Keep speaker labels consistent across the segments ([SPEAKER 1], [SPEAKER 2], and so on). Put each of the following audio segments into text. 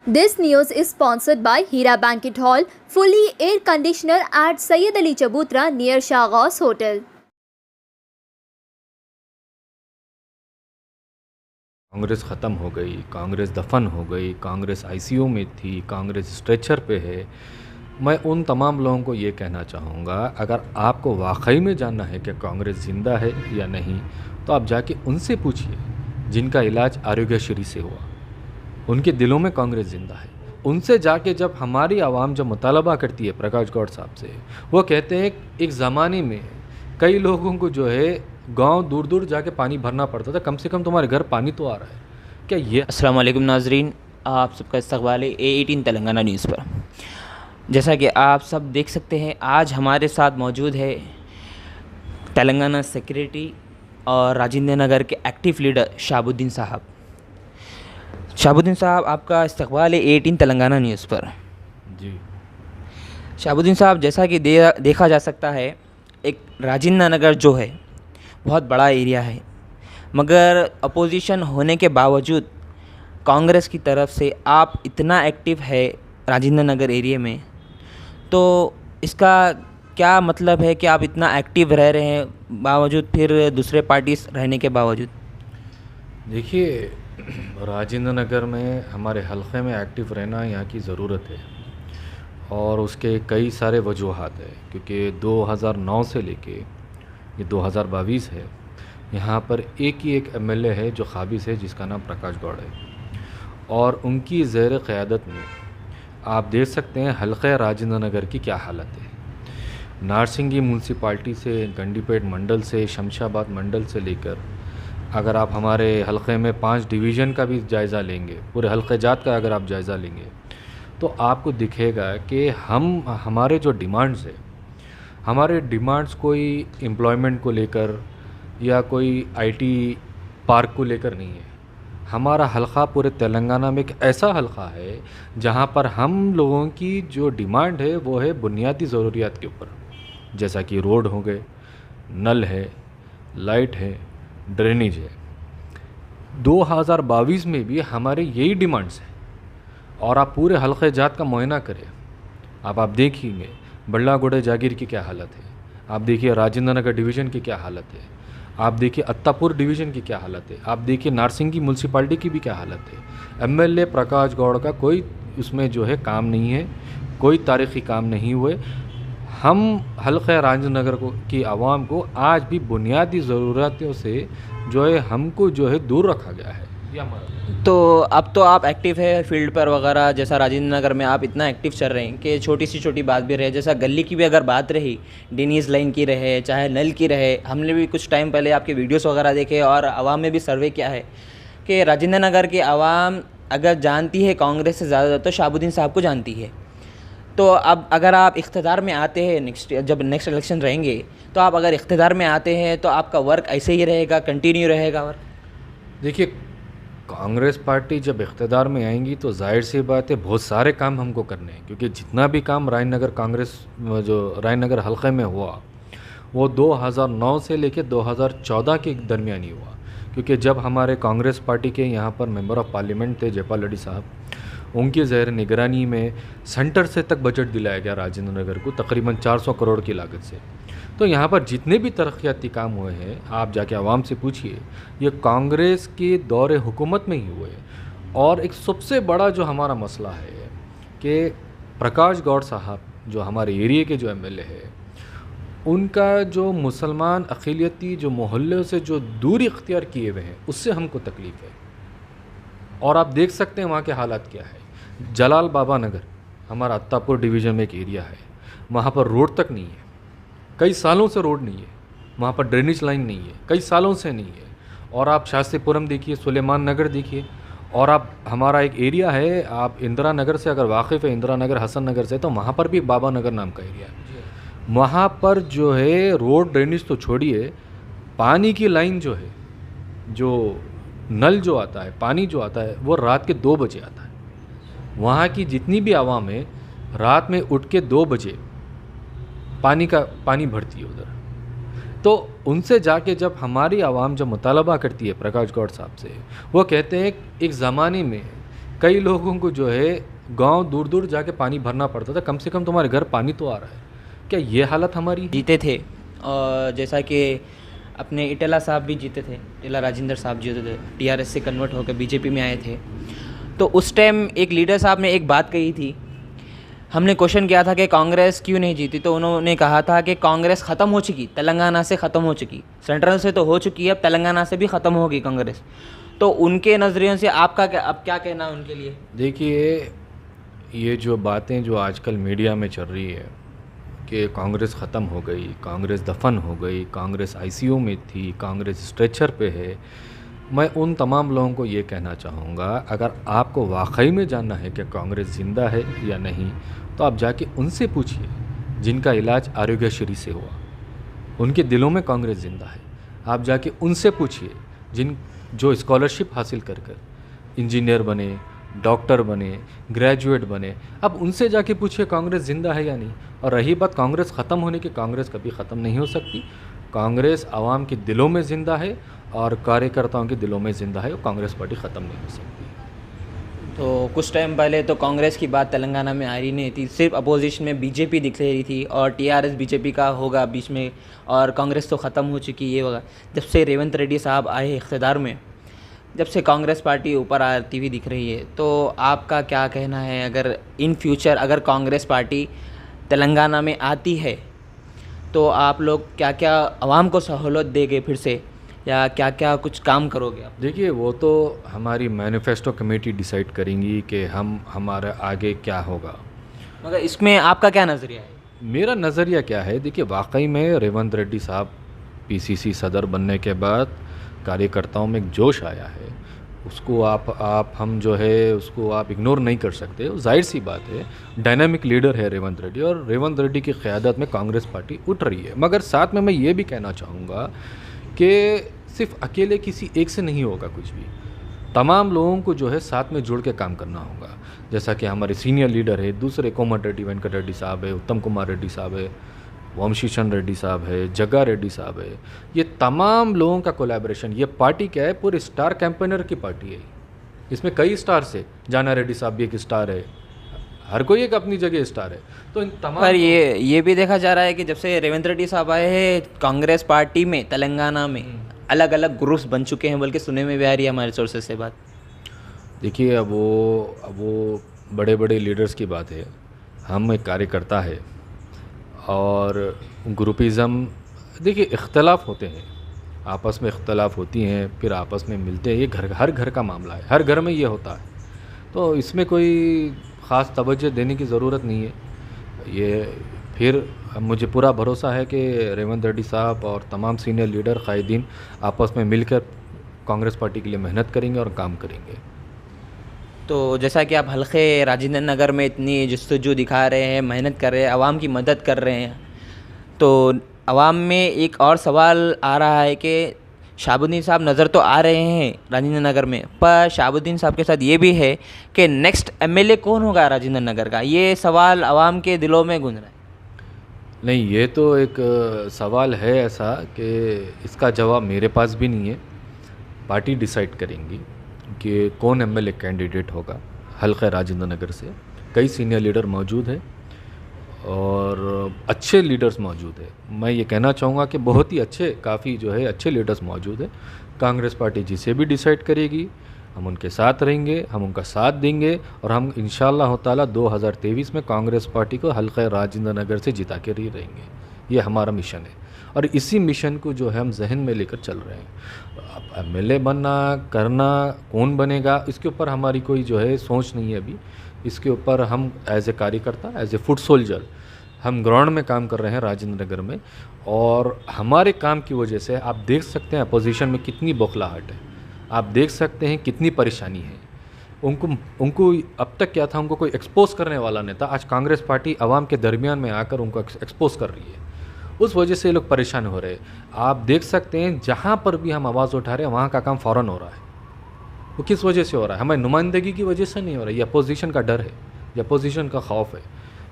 [SPEAKER 1] This news is sponsored by Hira Banquet Hall, fully air conditioner at Sayyid Ali Chabutra near Shahghaus Hotel.
[SPEAKER 2] Congress ख़त्म हो गई, कांग्रेस दफन हो गई, कांग्रेस आईसीयू में थी, कांग्रेस स्ट्रेचर पे है। मैं उन तमाम लोगों को ये कहना चाहूँगा, अगर आपको वाकई में जानना है कि कांग्रेस ज़िंदा है या नहीं, तो आप जाके उनसे पूछिए जिनका इलाज आरोग्यश्री से हुआ, उनके दिलों में कांग्रेस ज़िंदा है। उनसे जाके जब हमारी आवाम जब मुतालबा करती है प्रकाश गौड़ साहब से, वो कहते हैं एक ज़माने में कई लोगों को जो है गांव दूर दूर जाके पानी भरना पड़ता था, कम से कम तुम्हारे घर पानी तो आ रहा है क्या? ये
[SPEAKER 3] अस्सलाम वालेकुम नाजरीन, आप सबका इस्तकबाल है A18 तेलंगाना न्यूज़ पर। जैसा कि आप सब देख सकते हैं, आज हमारे साथ मौजूद है तेलंगाना सेक्रेटरी और राजेंद्र नगर के एक्टिव लीडर शहाबुद्दीन साहब। शहाबुद्दीन साहब, आपका इस्तकबाल है A18 तेलंगाना न्यूज़ पर।
[SPEAKER 2] जी
[SPEAKER 3] शहाबुद्दीन साहब, जैसा कि देखा जा सकता है, एक राजेंद्र नगर जो है बहुत बड़ा एरिया है, मगर अपोजिशन होने के बावजूद कांग्रेस की तरफ से आप इतना एक्टिव है राजेंद्र नगर एरिया में, तो इसका क्या मतलब है कि आप इतना एक्टिव रह रहे हैं बावजूद फिर दूसरे पार्टीज रहने के बावजूद?
[SPEAKER 2] देखिए, राजेंद्र नगर में हमारे हलक़े में एक्टिव रहना यहाँ की ज़रूरत है और उसके कई सारे वजूहात हैं, क्योंकि 2009 से लेके ये 2022 है, यहाँ पर एक ही एक एमएलए है जो काबिज़ है, जिसका नाम प्रकाश गौड़ है। और उनकी ज़ेर क़यादत में आप देख सकते हैं हलक़े राजेंद्र नगर की क्या हालत है। नारसिंगी म्यूनसिपाल्टी से, गंडीपेट मंडल से, शमशाबाद मंडल से लेकर, अगर आप हमारे हलक़े में 5 डिवीज़न का भी जायज़ा लेंगे, पूरे हलक़े जात का अगर आप जायज़ा लेंगे, तो आपको दिखेगा कि हमारे जो डिमांड्स है, हमारे डिमांड्स कोई एम्प्लॉयमेंट को लेकर या कोई आईटी पार्क को लेकर नहीं है। हमारा हलक़ा पूरे तेलंगाना में एक ऐसा हलक़ा है जहाँ पर हम लोगों की जो डिमांड है वो है बुनियादी ज़रूरियात के ऊपर, जैसा कि रोड हो गए, नल है, लाइट है, ड्रेनेज है। 2022 में भी हमारे यही डिमांड्स हैं। और आप पूरे हलक़े जात का मुआयना करें, आप देखेंगे बल्लागुड़े जागीर की क्या हालत है, आप देखिए राजेंद्र नगर डिवीज़न की क्या हालत है, आप देखिए अत्तापुर डिवीज़न की क्या हालत है, आप देखिए नारसिंगी म्यूनसिपाल्टी की भी क्या हालत है। एमएलए प्रकाश गौड़ का कोई उसमें जो है काम नहीं है, कोई तारीख़ी काम नहीं हुए। हम हलक़े राजेंद्र नगर की आवाम को आज भी बुनियादी ज़रूरतों से जो है हमको जो है दूर रखा गया है। ये हमारा
[SPEAKER 3] तो अब तो आप एक्टिव है फील्ड पर वगैरह, जैसा राजेंद्र नगर में आप इतना एक्टिव चल रहे हैं कि छोटी सी छोटी बात भी रहे, जैसा गली की भी अगर बात रही, डेनीज लाइन की रहे चाहे नल की रहे, हमने भी कुछ टाइम पहले आपके वीडियोस वगैरह देखे और आवाम में भी सर्वे किया है कि राजेंद्र नगर की आवाम अगर जानती है कांग्रेस से ज़्यादा तो शहाबुद्दीन साहब को जानती है। तो अब अगर आप इख्तिदार में आते हैं, जब नेक्स्ट इलेक्शन रहेंगे, तो आप अगर इख्तिदार में आते हैं तो आपका वर्क ऐसे ही रहेगा, कंटिन्यू रहेगा वर्क?
[SPEAKER 2] देखिए, कांग्रेस पार्टी जब इख्तिदार में आएंगी तो जाहिर सी बात है बहुत सारे काम हमको करने हैं, क्योंकि जितना भी काम राजनगर कांग्रेस जो राजनगर हलक़े में हुआ वो 2009 से लेकर 2014 के दरमियान ही हुआ। क्योंकि जब हमारे कांग्रेस पार्टी के यहाँ पर मेंबर ऑफ़ पार्लियामेंट थे जयपाल रेड्डी साहब, उनकी ज़ेर निगरानी में सेंटर से तक बजट दिलाया गया राजेंद्र नगर को तकरीबन 400 करोड़ की लागत से। तो यहाँ पर जितने भी तरक्याती काम हुए हैं, आप जाके आवाम से पूछिए, ये कांग्रेस के दौरे हुकूमत में ही हुए। और एक सबसे बड़ा जो हमारा मसला है कि प्रकाश गौड़ साहब जो हमारे एरिया के जो एमएलए है, उनका जो मुसलमान अक़लियती जो मोहल्ले से जो दूरी इख्तियार किए हुए हैं, उससे हमको तकलीफ़ है। और आप देख सकते हैं वहाँ के हालात क्या है। जलाल बाबा नगर हमारा अत्तापुर डिवीज़न में एक एरिया है, वहाँ पर रोड तक नहीं है, कई सालों से रोड नहीं है, वहाँ पर ड्रेनेज लाइन नहीं है, कई सालों से नहीं है। और आप शास्त्रीपुरम देखिए, सुलेमान नगर देखिए, और आप हमारा एक एरिया है, आप इंदिरा नगर से अगर वाकिफ़ है, इंदिरा नगर हसन नगर से, तो वहाँ पर भी बाबा नगर नाम का एरिया है। वहाँ पर जो है रोड ड्रेनेज तो छोड़िए, पानी की लाइन जो है, जो नल जो आता है, पानी जो आता है, वो रात के 2 बजे आता है। वहाँ की जितनी भी आवाम है रात में उठ के 2 बजे पानी भरती है उधर। तो उनसे जाके जब हमारी आवाम जब मुतालबा करती है प्रकाश गौड़ साहब से, वो कहते हैं एक ज़माने में कई लोगों को जो है गांव दूर दूर जाके पानी भरना पड़ता था, कम से कम तुम्हारे घर पानी तो आ रहा है। क्या ये हालत हमारी है?
[SPEAKER 3] जीते थे, और जैसा कि अपने इटेला साहब भी जीते थे, इटेला राजेंद्र साहब जीते थे, टीआरएस से कन्वर्ट होकर बीजेपी में आए थे। तो उस टाइम एक लीडर साहब ने एक बात कही थी, हमने क्वेश्चन किया था कि कांग्रेस क्यों नहीं जीती, तो उन्होंने कहा था कि कांग्रेस ख़त्म हो चुकी, तेलंगाना से ख़त्म हो चुकी, सेंट्रल से तो हो चुकी है, अब तेलंगाना से भी ख़त्म होगी कांग्रेस। तो उनके नज़रिए से आपका अब क्या कहना है उनके लिए?
[SPEAKER 2] देखिए, ये जो बातें जो आजकल मीडिया में चल रही है कि कांग्रेस ख़त्म हो गई, कांग्रेस दफन हो गई, कांग्रेस आईसीयू में थी, कांग्रेस स्ट्रेचर पे है, मैं उन तमाम लोगों को ये कहना चाहूँगा, अगर आपको वाकई में जानना है कि कांग्रेस ज़िंदा है या नहीं, तो आप जाके उनसे पूछिए जिनका इलाज आरोग्यश्री से हुआ, उनके दिलों में कांग्रेस ज़िंदा है। आप जाके उनसे पूछिए जो स्कॉलरशिप हासिल कर इंजीनियर बने, डॉक्टर बने, ग्रेजुएट बने, अब उनसे जाके पूछिए कांग्रेस ज़िंदा है या नहीं। और रही बात कांग्रेस ख़त्म होने की, कांग्रेस कभी ख़त्म नहीं हो सकती। कांग्रेस आवाम के दिलों में ज़िंदा है और कार्यकर्ताओं के दिलों में ज़िंदा है, और कांग्रेस पार्टी ख़त्म नहीं हो सकती।
[SPEAKER 3] तो कुछ टाइम पहले तो कांग्रेस की बात तेलंगाना में आ रही नहीं थी, सिर्फ अपोजिशन में बीजेपी दिख रही थी, और टीआरएस बीजेपी का होगा बीच में, और कांग्रेस तो ख़त्म हो चुकी ये होगा। जब से रेवंत रेड्डी साहब आए इक़्तिदार में, जब से कांग्रेस पार्टी ऊपर आती हुई दिख रही है, तो आपका क्या कहना है, अगर इन फ्यूचर अगर कांग्रेस पार्टी तेलंगाना में आती है तो आप लोग क्या क्या आवाम को सहूलत देंगे फिर से, या क्या क्या कुछ काम करोगे आप?
[SPEAKER 2] देखिए, वो तो हमारी मैनिफेस्टो कमेटी डिसाइड करेंगी कि हमारा आगे क्या होगा।
[SPEAKER 3] मगर इसमें आपका क्या नज़रिया है?
[SPEAKER 2] मेरा नज़रिया क्या है, देखिए, वाकई में रेवंत रेड्डी साहब पीसीसी सदर बनने के बाद कार्यकर्ताओं में एक जोश आया है, उसको हम जो है उसको आप इग्नोर नहीं कर सकते। जाहिर सी बात है, डायनामिक लीडर है रेवंत रेड्डी, और रेवंत रेड्डी की क़यादत में कांग्रेस पार्टी उठ रही है। मगर साथ में मैं ये भी कहना चाहूँगा कि सिर्फ अकेले किसी एक से नहीं होगा कुछ भी, तमाम लोगों को जो है साथ में जुड़ के काम करना होगा। जैसा कि हमारे सीनियर लीडर है, दूसरे कोमट रेड्डी, वेंकट रेड्डी साहब है, उत्तम कुमार रेड्डी साहब है, वंशीशन रेड्डी साहब है, जग्गा रेड्डी साहब है, ये तमाम लोगों का कोलैबोरेशन। ये पार्टी क्या है, पूरे स्टार कैंपेनर की पार्टी है, इसमें कई स्टार से, जाना रेड्डी साहब भी एक स्टार है, हर कोई एक अपनी जगह स्टार है। तो इन तमाम
[SPEAKER 3] पर ये भी देखा जा रहा है कि जब से रेवंत रेड्डी साहब आए हैं कांग्रेस पार्टी में तेलंगाना में अलग अलग ग्रुप्स बन चुके हैं, बल्कि सुनने में भी आ रही है हमारे सोर्सेज से बात।
[SPEAKER 2] देखिए, अब वो बड़े बड़े लीडर्स की बात है, हम एक कार्यकर्ता है, और ग्रुपिज़म, देखिए, इख्तलाफ होते हैं, आपस में इख्तलाफ होती हैं, फिर आपस में मिलते हैं, ये हर घर का मामला है, हर घर में ये होता है, तो इसमें कोई ख़ास तवज्जो देने की ज़रूरत नहीं है। ये फिर मुझे पूरा भरोसा है कि रेवंत रेड्डी साहब और तमाम सीनियर लीडर कायदीन आपस में मिलकर कांग्रेस पार्टी के लिए मेहनत करेंगे और काम करेंगे।
[SPEAKER 3] तो जैसा कि आप हल्के राजेंद्र नगर में इतनी जस्तजू दिखा रहे हैं, मेहनत कर रहे हैं, आवाम की मदद कर रहे हैं, तो आवाम में एक और सवाल आ रहा है कि शहाबुद्दीन साहब नज़र तो आ रहे हैं राजेंद्र नगर में, पर शहाबुद्दीन साहब के साथ ये भी है कि नेक्स्ट एमएलए कौन होगा राजेंद्र नगर का, ये सवाल आवाम के दिलों में गूंज रहा है।
[SPEAKER 2] नहीं, ये तो एक सवाल है ऐसा कि इसका जवाब मेरे पास भी नहीं है, पार्टी डिसाइड करेंगी कि कौन एमएलए कैंडिडेट होगा। हल्का राजेंद्र नगर से कई सीनियर लीडर मौजूद हैं और अच्छे लीडर्स मौजूद है। मैं ये कहना चाहूँगा कि बहुत ही अच्छे, काफ़ी जो है अच्छे लीडर्स मौजूद हैं। कांग्रेस पार्टी जिसे भी डिसाइड करेगी हम उनके साथ रहेंगे, हम उनका साथ देंगे, और हम इंशाअल्लाह ताला 2023 में कांग्रेस पार्टी को हल्का राजेंद्र नगर से जिता के ही रहेंगे। ये हमारा मिशन है, और इसी मिशन को जो है हम जहन में लेकर चल रहे हैं। अब एमएलए बनना करना कौन बनेगा, इसके ऊपर हमारी कोई जो है सोच नहीं है अभी। इसके ऊपर हम एज ए कार्यकर्ता, एज ए फुट सोल्जर, हम ग्राउंड में काम कर रहे हैं राजेंद्र नगर में, और हमारे काम की वजह से आप देख सकते हैं अपोजिशन में कितनी बौखलाहट है, आप देख सकते हैं कितनी परेशानी है। उनको अब तक क्या था, उनको कोई एक्सपोज करने वाला नहीं था। आज कांग्रेस पार्टी आवाम के दरमियान में आकर उनको एक्सपोज कर रही है, उस वजह से ये लोग परेशान हो रहे हैं। आप देख सकते हैं जहाँ पर भी हम आवाज़ उठा रहे हैं वहाँ का काम फ़ौरन हो रहा है। वो किस वजह से हो रहा है? हमारी नुमाइंदगी की वजह से नहीं हो रहा है, ये अपोजिशन का डर है, ये अपोजिशन का खौफ है।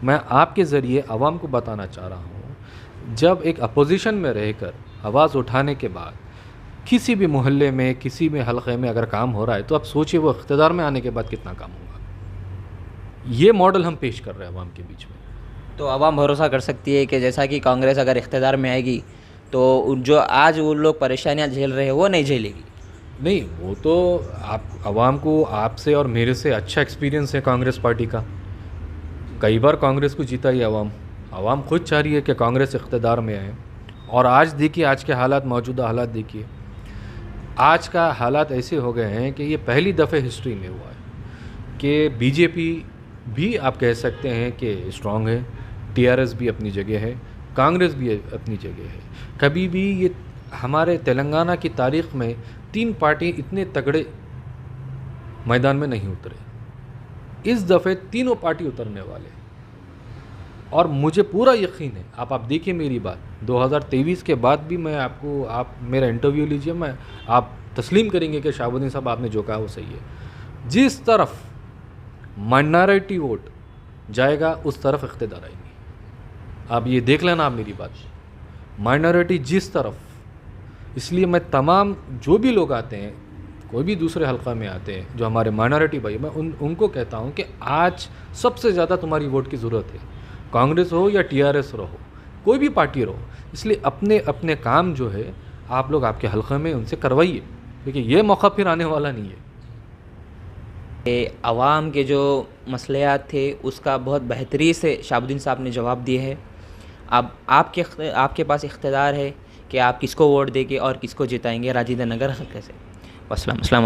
[SPEAKER 2] मैं आपके ज़रिए आवाम को बताना चाह रहा हूँ, जब एक अपोजिशन में रहकर आवाज़ उठाने के बाद किसी भी मोहल्ले में, किसी भी हलक़े में अगर काम हो रहा है तो आप सोचिए वो इक़्तिदार में आने के बाद कितना काम होगा। ये मॉडल हम पेश कर रहे हैं आवाम के बीच में।
[SPEAKER 3] तो आवाम भरोसा कर सकती है कि जैसा कि कांग्रेस अगर इख्तियार में आएगी तो जो आज वो लोग परेशानियां झेल रहे हैं वो नहीं झेलेगी?
[SPEAKER 2] नहीं, वो तो आप आवाम को आपसे और मेरे से अच्छा एक्सपीरियंस है कांग्रेस पार्टी का। कई बार कांग्रेस को जीता ही आवाम खुद चाह रही है कि कांग्रेस इक़्तिदार में आए। और आज देखिए, आज के हालात, मौजूदा हालात देखिए, आज का हालात ऐसे हो गए हैं कि ये पहली दफ़े हिस्ट्री में हुआ है कि बीजेपी भी आप कह सकते हैं कि स्ट्रॉन्ग है, टीआरएस भी अपनी जगह है, कांग्रेस भी अपनी जगह है। कभी भी ये हमारे तेलंगाना की तारीख़ में 3 पार्टी इतने तगड़े मैदान में नहीं उतरे। इस दफ़े तीनों पार्टी उतरने वाले और मुझे पूरा यकीन है। आप देखिए मेरी बात, 2023 के बाद भी मैं आपको, आप मेरा इंटरव्यू लीजिए, आप तस्लीम करेंगे कि शहाबुद्दीन साहब आपने जो कहा वो सही है। जिस तरफ माइनॉरिटी वोट जाएगा उस तरफ इक़्तिदार आएगी। आप ये देख लेना, आप मेरी बात, माइनॉरिटी जिस तरफ। इसलिए मैं तमाम जो भी लोग आते हैं, कोई भी दूसरे हल्का में आते हैं जो हमारे माइनॉरिटी भाई, मैं उनको कहता हूँ कि आज सबसे ज़्यादा तुम्हारी वोट की ज़रूरत है, कांग्रेस हो या टीआरएस रहो, कोई भी पार्टी रहो। इसलिए अपने अपने काम जो है आप लोग आपके हल्के में उनसे करवाइए, क्योंकि ये मौका फिर आने वाला नहीं है।
[SPEAKER 3] आवाम के जो मसलियात थे उसका बहुत बेहतरी से शहाबुद्दीन साहब ने जवाब दिए है। अब आपके पास इख्तियार है कि आप किसको वोट देंगे और किसको जिताएंगे राजेंद्र नगर हल्के से। अस्सलाम वालेकुम।